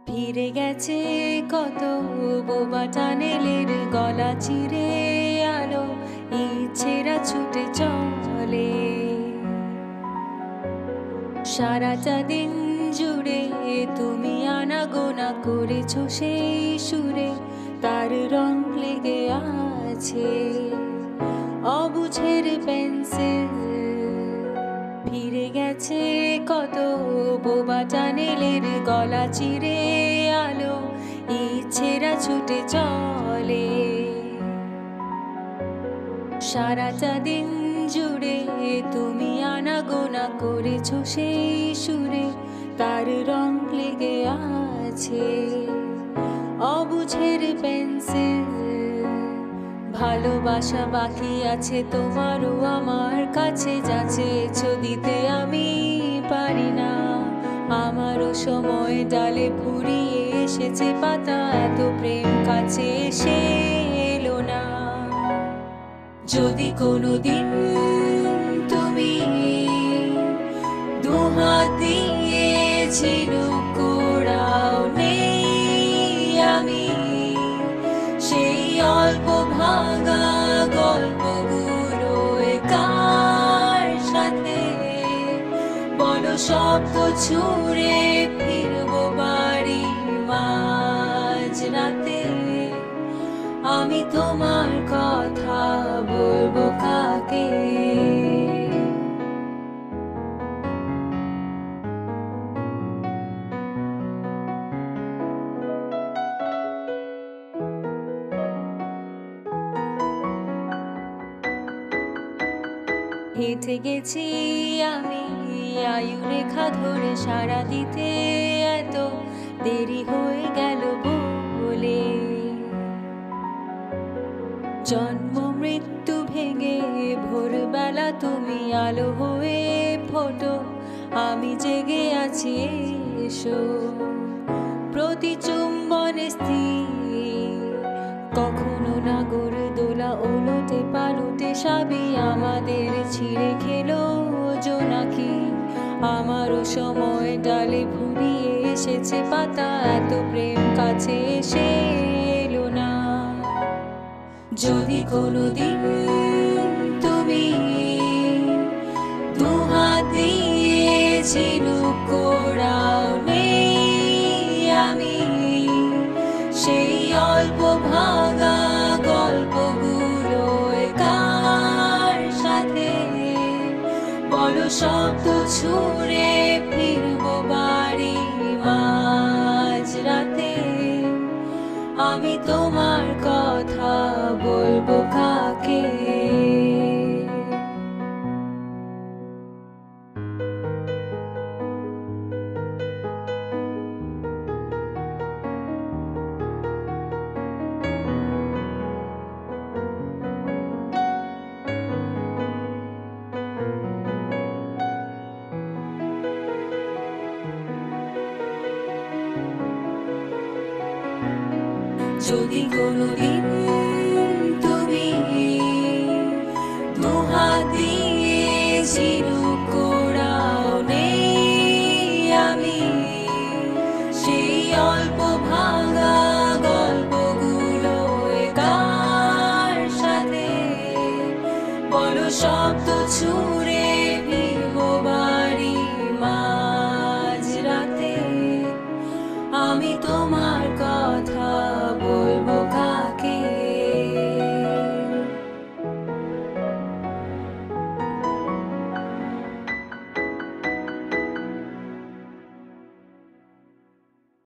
ফিরে গেছে কত বোবা টানেলের গলা চিরে আলো ইচ্ছেরা ছুটে চলে সারাটা দিন জুড়ে তুমি আনাগোনা করেছো সেই সুরে তার রং লেগে আছে অবুঝের পেন্সিল ফিরে গেছে কত বোবা টানেলের গলা চিরে আলো ইচ্ছেরা ছুটে চলে সারাটা দিন জুড়ে তুমি আনাগোনা করেছো সেই সুরে তার রং লেগে আছে অবুঝের পেন্সিল ভালোবাসা বাকি আছে তোমারও আমার কাছে যা চেয়েছো দিতে আমি পারি না আমারও সময় ডালে ফুরিয়ে এসেছে পাতা এত প্রেম কাছে এসে এলো না যদি কোনোদিন তুমি দুহাত দিয়ে ঝিনুক কুড়াও নেই আমি সেই অল্প ভাঙা গল্পগুলো কার সাথে বলো শব্দ ছুঁড়ে ফিরবো বাড়ি মাঝ রাতে আমি তোমার কথা বলবো কাকে হেঁটে গেছি আমি আয়ু রেখা ধরে সারা দিতে এত দেরি হয়ে গেল বলে জন্ম মৃত্যু ভেঙে ভোরবেলা তুমি আলো হয়ে ফোটো আমি জেগে আছি এসো প্রতি চুম্বনে স্থির কখনো নাগর দোলা ওলটে পালটে সাবি আমাদের ছিঁড়ে খেলো জোনাকি আমারও সময় ডালে ফুরিয়ে এসেছে পাতা এত প্রেম কাছে এসে এলো না যদি কোনোদিন তুমি দুহাত দিয়ে ঝিনুক কুড়াও নেই আমি সেই অল্প ভাঙা গল্পগুলো কার সাথে বলো শব্দ ছুঁড়ে ফিরবো বাড়ি মাঝ রাতে আমি তোমার কথা বলবো কাকে যদি কোনোদিন তুমি দুহাত দিয়ে ঝিনুক কুড়াও নেই আমি সেই অল্প ভাঙা গল্পগুলো কার সাথে বলো শব্দ ছুঁড়ে